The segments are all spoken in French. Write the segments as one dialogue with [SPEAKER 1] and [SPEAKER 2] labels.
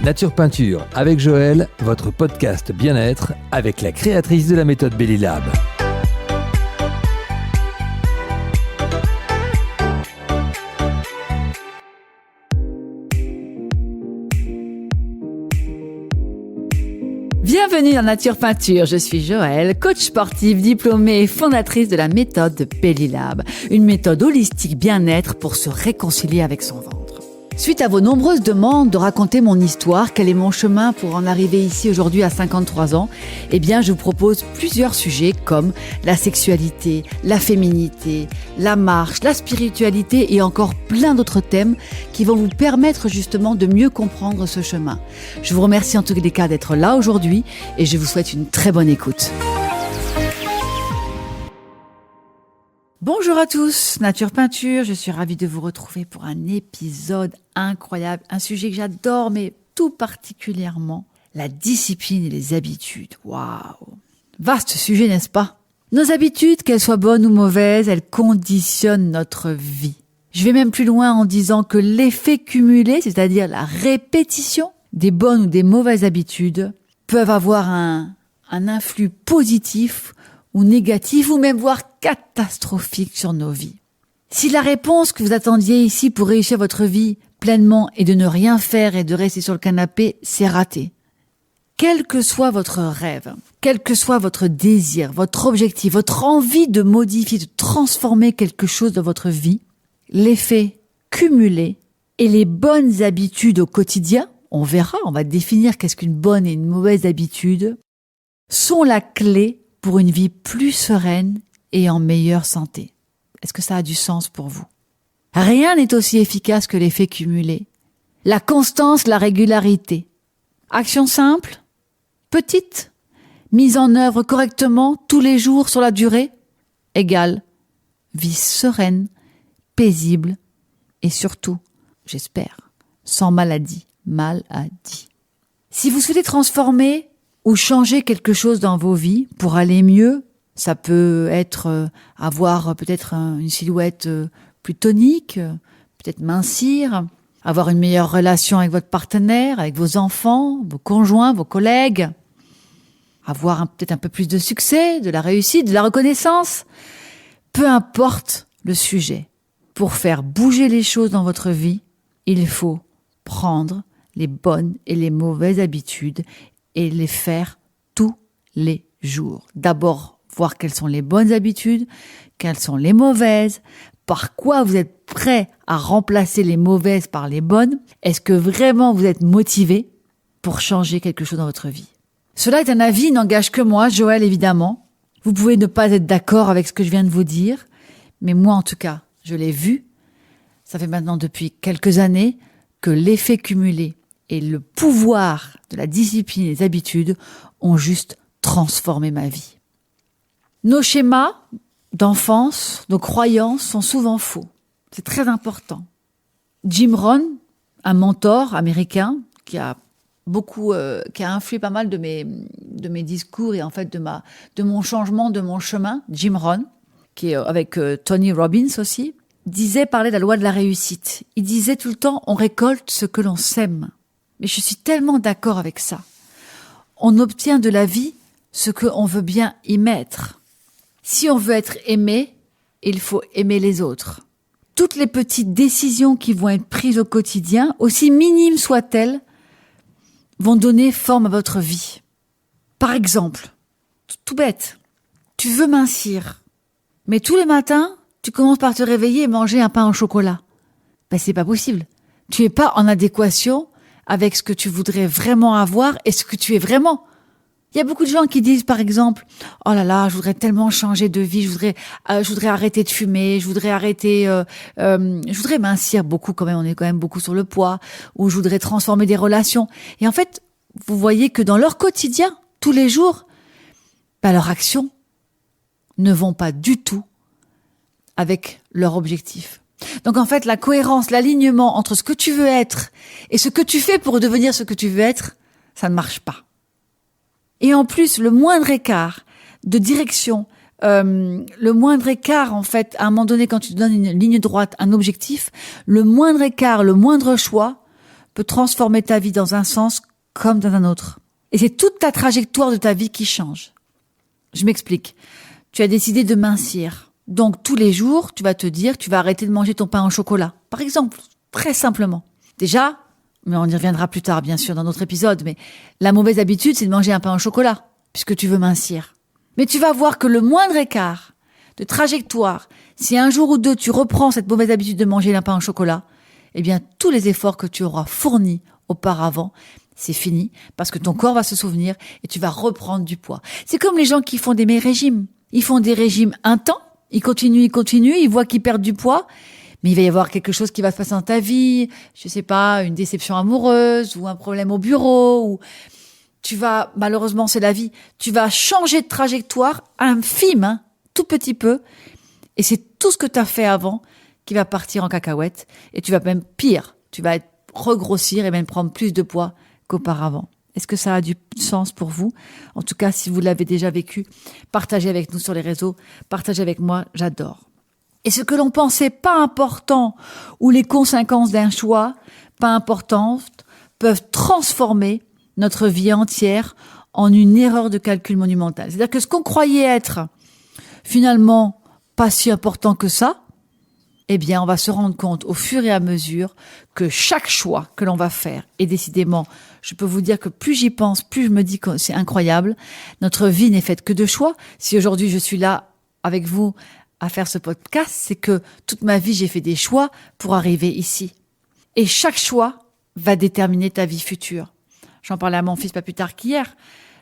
[SPEAKER 1] Nature Peinture avec Joël, votre podcast bien-être avec la créatrice de la méthode Belly Lab.
[SPEAKER 2] Bienvenue dans Nature Peinture, je suis Joël, coach sportive, diplômée et fondatrice de la méthode Belly Lab, une méthode holistique bien-être pour se réconcilier avec son ventre. Suite à vos nombreuses demandes de raconter mon histoire, quel est mon chemin pour en arriver ici aujourd'hui à 53 ans, je vous propose plusieurs sujets comme la sexualité, la féminité, la marche, la spiritualité et encore plein d'autres thèmes qui vont vous permettre justement de mieux comprendre ce chemin. Je vous remercie en tous les cas d'être là aujourd'hui et je vous souhaite une très bonne écoute. Bonjour à tous, Nature Peinture, je suis ravie de vous retrouver pour un épisode incroyable, un sujet que j'adore mais tout particulièrement, la discipline et les habitudes. Waouh, vaste sujet, n'est-ce pas? Nos habitudes, qu'elles soient bonnes ou mauvaises, elles conditionnent notre vie. Je vais même plus loin en disant que l'effet cumulé, c'est-à-dire la répétition des bonnes ou des mauvaises habitudes, peuvent avoir un influx positif ou négatif, ou même voire catastrophique sur nos vies. Si la réponse que vous attendiez ici pour réussir votre vie pleinement est de ne rien faire et de rester sur le canapé, c'est raté. Quel que soit votre rêve, quel que soit votre désir, votre objectif, votre envie de modifier, de transformer quelque chose dans votre vie, l'effet cumulé et les bonnes habitudes au quotidien, on verra, on va définir qu'est-ce qu'une bonne et une mauvaise habitude, sont la clé pour une vie plus sereine et en meilleure santé. Est-ce que ça a du sens pour vous? Rien n'est aussi efficace que l'effet cumulé. La constance, la régularité. Action simple, petite, mise en œuvre correctement tous les jours sur la durée, égale vie sereine, paisible et surtout, j'espère, sans maladie. Si vous souhaitez transformer ou changer quelque chose dans vos vies pour aller mieux, ça peut être avoir peut-être une silhouette plus tonique, peut-être mincir, avoir une meilleure relation avec votre partenaire, avec vos enfants, vos conjoints, vos collègues, avoir peut-être un peu plus de succès, de la réussite, de la reconnaissance. Peu importe le sujet, pour faire bouger les choses dans votre vie, il faut prendre les bonnes et les mauvaises habitudes et les faire tous les jours. D'abord, voir quelles sont les bonnes habitudes, quelles sont les mauvaises, par quoi vous êtes prêt à remplacer les mauvaises par les bonnes. Est-ce que vraiment vous êtes motivé pour changer quelque chose dans votre vie? Cela est un avis, n'engage que moi, Joël évidemment. Vous pouvez ne pas être d'accord avec ce que je viens de vous dire, mais moi en tout cas, je l'ai vu. Ça fait maintenant depuis quelques années que l'effet cumulé et le pouvoir de la discipline et des habitudes ont juste transformé ma vie. Nos schémas d'enfance, nos croyances sont souvent faux. C'est très important. Jim Rohn, un mentor américain qui a influé pas mal de mes discours et en fait de mon changement, de mon chemin, Jim Rohn, qui est avec Tony Robbins aussi, parlait de la loi de la réussite. Il disait tout le temps, on récolte ce que l'on sème. Mais je suis tellement d'accord avec ça. On obtient de la vie ce qu'on veut bien y mettre. Si on veut être aimé, il faut aimer les autres. Toutes les petites décisions qui vont être prises au quotidien, aussi minimes soient-elles, vont donner forme à votre vie. Par exemple, tout bête, tu veux mincir, mais tous les matins, tu commences par te réveiller et manger un pain au chocolat. C'est pas possible. Tu es pas en adéquation avec ce que tu voudrais vraiment avoir et ce que tu es vraiment. Il y a beaucoup de gens qui disent, par exemple, « Oh là là, je voudrais tellement changer de vie, je voudrais arrêter de fumer, je voudrais mincir beaucoup quand même, on est quand même beaucoup sur le poids, ou je voudrais transformer des relations. » Et en fait, vous voyez que dans leur quotidien, tous les jours, leurs actions ne vont pas du tout avec leur objectif. Donc en fait, la cohérence, l'alignement entre ce que tu veux être et ce que tu fais pour devenir ce que tu veux être, ça ne marche pas. Et en plus, le moindre écart de direction, le moindre écart en fait, à un moment donné quand tu te donnes une ligne droite, un objectif, le moindre écart, le moindre choix peut transformer ta vie dans un sens comme dans un autre. Et c'est toute ta trajectoire de ta vie qui change. Je m'explique. Tu as décidé de mincir. Donc, tous les jours, tu vas te dire, tu vas arrêter de manger ton pain au chocolat. Par exemple, très simplement. Déjà, mais on y reviendra plus tard, bien sûr, dans notre épisode, mais la mauvaise habitude, c'est de manger un pain au chocolat, puisque tu veux mincir. Mais tu vas voir que le moindre écart de trajectoire, si un jour ou deux, tu reprends cette mauvaise habitude de manger un pain au chocolat, eh bien, tous les efforts que tu auras fournis auparavant, c'est fini, parce que ton corps va se souvenir et tu vas reprendre du poids. C'est comme les gens qui font des régimes. Ils font des régimes un temps, ils continuent, ils voient qu'ils perdent du poids, mais il va y avoir quelque chose qui va se passer dans ta vie, je sais pas, une déception amoureuse ou un problème au bureau, ou tu vas, malheureusement c'est la vie, tu vas changer de trajectoire infime, tout petit peu, et c'est tout ce que tu as fait avant qui va partir en cacahuète, et tu vas même pire, tu vas regrossir et même prendre plus de poids qu'auparavant. Est-ce que ça a du sens pour vous? En tout cas, si vous l'avez déjà vécu, partagez avec nous sur les réseaux, partagez avec moi, j'adore. Et ce que l'on pensait pas important, ou les conséquences d'un choix pas importantes, peuvent transformer notre vie entière en une erreur de calcul monumentale. C'est-à-dire que ce qu'on croyait être finalement pas si important que ça, eh bien, on va se rendre compte au fur et à mesure que chaque choix que l'on va faire, et décidément, je peux vous dire que plus j'y pense, plus je me dis que c'est incroyable, notre vie n'est faite que de choix. Si aujourd'hui je suis là avec vous à faire ce podcast, c'est que toute ma vie, j'ai fait des choix pour arriver ici. Et chaque choix va déterminer ta vie future. J'en parlais à mon fils pas plus tard qu'hier.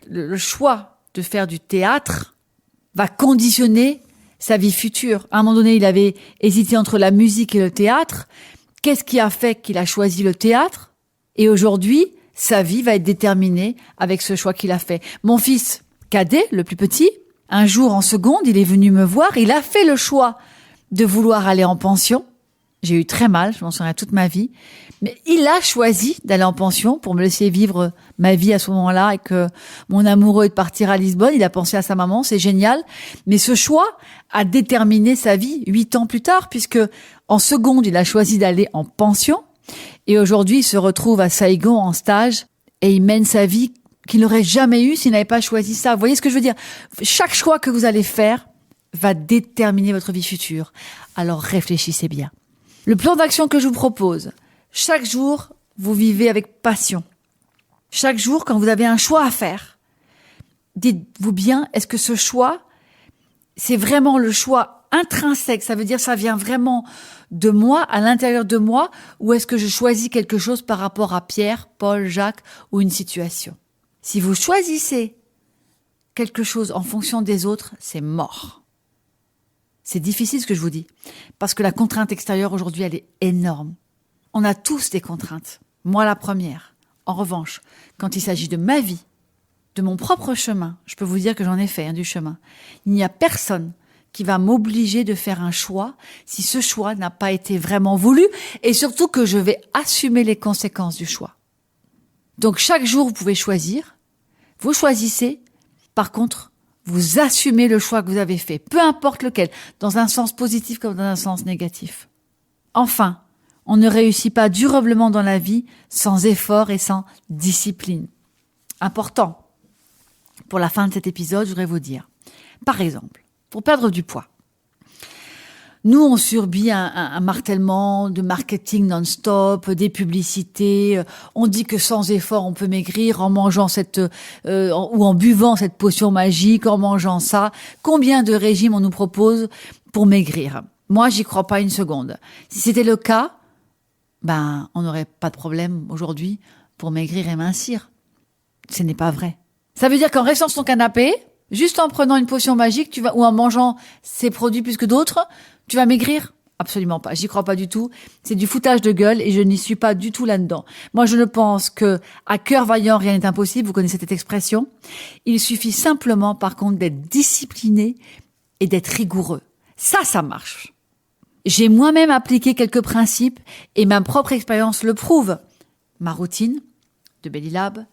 [SPEAKER 2] Le choix de faire du théâtre va conditionner sa vie future. À un moment donné, il avait hésité entre la musique et le théâtre. Qu'est-ce qui a fait qu'il a choisi le théâtre? Et aujourd'hui, sa vie va être déterminée avec ce choix qu'il a fait. Mon fils cadet, le plus petit, un jour en seconde, il est venu me voir. Il a fait le choix de vouloir aller en pension. J'ai eu très mal, je m'en souviens toute ma vie. Mais il a choisi d'aller en pension pour me laisser vivre ma vie à ce moment-là et que mon amoureux est de partir à Lisbonne. Il a pensé à sa maman, c'est génial. Mais ce choix a déterminé sa vie 8 ans plus tard, puisque en seconde, il a choisi d'aller en pension. Et aujourd'hui, il se retrouve à Saigon en stage et il mène sa vie qu'il n'aurait jamais eue s'il n'avait pas choisi ça. Vous voyez ce que je veux dire? Chaque choix que vous allez faire va déterminer votre vie future. Alors réfléchissez bien. Le plan d'action que je vous propose, chaque jour, vous vivez avec passion. Chaque jour, quand vous avez un choix à faire, dites-vous bien, est-ce que ce choix, c'est vraiment le choix intrinsèque? Ça veut dire, ça vient vraiment de moi, à l'intérieur de moi, ou est-ce que je choisis quelque chose par rapport à Pierre, Paul, Jacques ou une situation? Si vous choisissez quelque chose en fonction des autres, c'est mort. C'est difficile ce que je vous dis, parce que la contrainte extérieure aujourd'hui, elle est énorme. On a tous des contraintes, moi la première. En revanche, quand il s'agit de ma vie, de mon propre chemin, je peux vous dire que j'en ai fait du chemin. Il n'y a personne qui va m'obliger de faire un choix si ce choix n'a pas été vraiment voulu et surtout que je vais assumer les conséquences du choix. Donc chaque jour, vous pouvez choisir, vous choisissez, par contre, vous assumez le choix que vous avez fait, peu importe lequel, dans un sens positif comme dans un sens négatif. Enfin, on ne réussit pas durablement dans la vie sans effort et sans discipline. Important. Pour la fin de cet épisode, je voudrais vous dire, par exemple, pour perdre du poids, nous, on subit un martèlement de marketing non-stop, des publicités. On dit que sans effort, on peut maigrir en mangeant ou en buvant cette potion magique, en mangeant ça. Combien de régimes on nous propose pour maigrir? Moi, j'y crois pas une seconde. Si c'était le cas, on n'aurait pas de problème aujourd'hui pour maigrir et mincir. Ce n'est pas vrai. Ça veut dire qu'en restant sur ton canapé, juste en prenant une potion magique, ou en mangeant ces produits plus que d'autres, tu vas maigrir? Absolument pas. J'y crois pas du tout. C'est du foutage de gueule et je n'y suis pas du tout là-dedans. Moi, je ne pense que à cœur vaillant, rien n'est impossible. Vous connaissez cette expression. Il suffit simplement, par contre, d'être discipliné et d'être rigoureux. Ça marche. J'ai moi-même appliqué quelques principes et ma propre expérience le prouve. Ma routine de Belly Lab,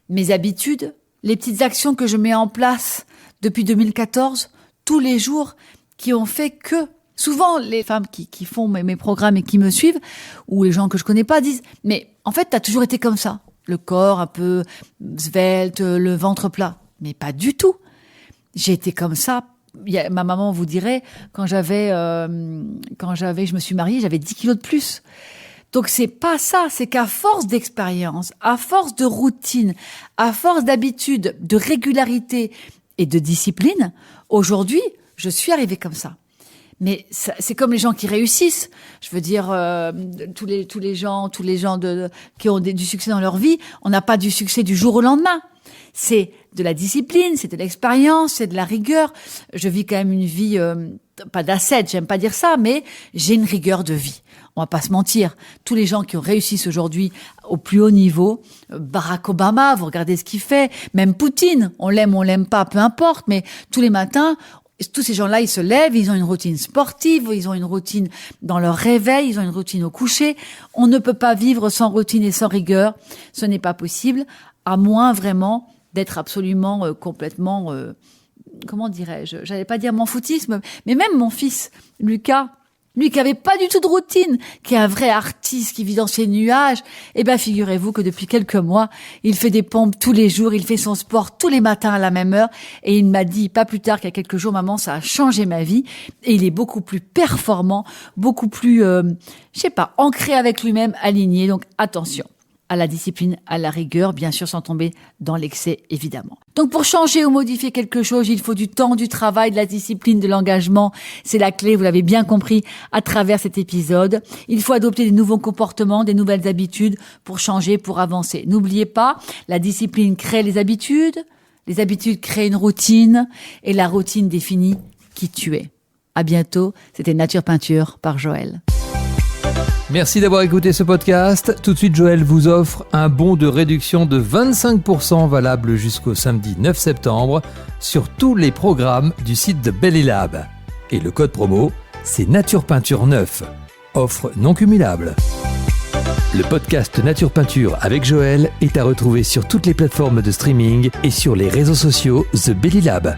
[SPEAKER 2] mes habitudes, les petites actions que je mets en place depuis 2014, tous les jours, qui ont fait que Souvent, les femmes qui font mes programmes et qui me suivent, ou les gens que je connais pas, disent « Mais en fait, t'as toujours été comme ça. Le corps un peu svelte, le ventre plat. » Mais pas du tout. J'ai été comme ça. Ma maman vous dirait, quand je me suis mariée, j'avais 10 kilos de plus. Donc c'est pas ça, c'est qu'à force d'expérience, à force de routine, à force d'habitude, de régularité et de discipline, aujourd'hui, je suis arrivée comme ça. Mais c'est comme les gens qui réussissent. Je veux dire, tous les gens qui ont du succès dans leur vie, on n'a pas du succès du jour au lendemain. C'est de la discipline, c'est de l'expérience, c'est de la rigueur. Je vis quand même une vie, pas d'ascète, j'aime pas dire ça, mais j'ai une rigueur de vie. On va pas se mentir. Tous les gens qui ont réussi aujourd'hui au plus haut niveau, Barack Obama, vous regardez ce qu'il fait, même Poutine, on l'aime pas, peu importe, mais tous les matins, tous ces gens-là, ils se lèvent, ils ont une routine sportive, ils ont une routine dans leur réveil, ils ont une routine au coucher. On ne peut pas vivre sans routine et sans rigueur. Ce n'est pas possible, à moins vraiment d'être absolument complètement, comment dirais-je, j'allais pas dire mon foutisme, mais même mon fils, Lucas, lui qui avait pas du tout de routine, qui est un vrai artiste, qui vit dans ses nuages, eh ben figurez-vous que depuis quelques mois, il fait des pompes tous les jours, il fait son sport tous les matins à la même heure, et il m'a dit pas plus tard qu'il y a quelques jours, maman, ça a changé ma vie, et il est beaucoup plus performant, beaucoup plus, ancré avec lui-même, aligné, donc attention à la discipline, à la rigueur, bien sûr sans tomber dans l'excès, évidemment. Donc pour changer ou modifier quelque chose, il faut du temps, du travail, de la discipline, de l'engagement. C'est la clé, vous l'avez bien compris à travers cet épisode. Il faut adopter des nouveaux comportements, des nouvelles habitudes pour changer, pour avancer. N'oubliez pas, la discipline crée les habitudes créent une routine, et la routine définit qui tu es. À bientôt, c'était Nature Peinture par Joël.
[SPEAKER 1] Merci d'avoir écouté ce podcast. Tout de suite, Joël vous offre un bon de réduction de 25% valable jusqu'au samedi 9 septembre sur tous les programmes du site de Belly Lab. Et le code promo, c'est Nature Peinture 9. Offre non cumulable. Le podcast Nature Peinture avec Joël est à retrouver sur toutes les plateformes de streaming et sur les réseaux sociaux The Belly Lab.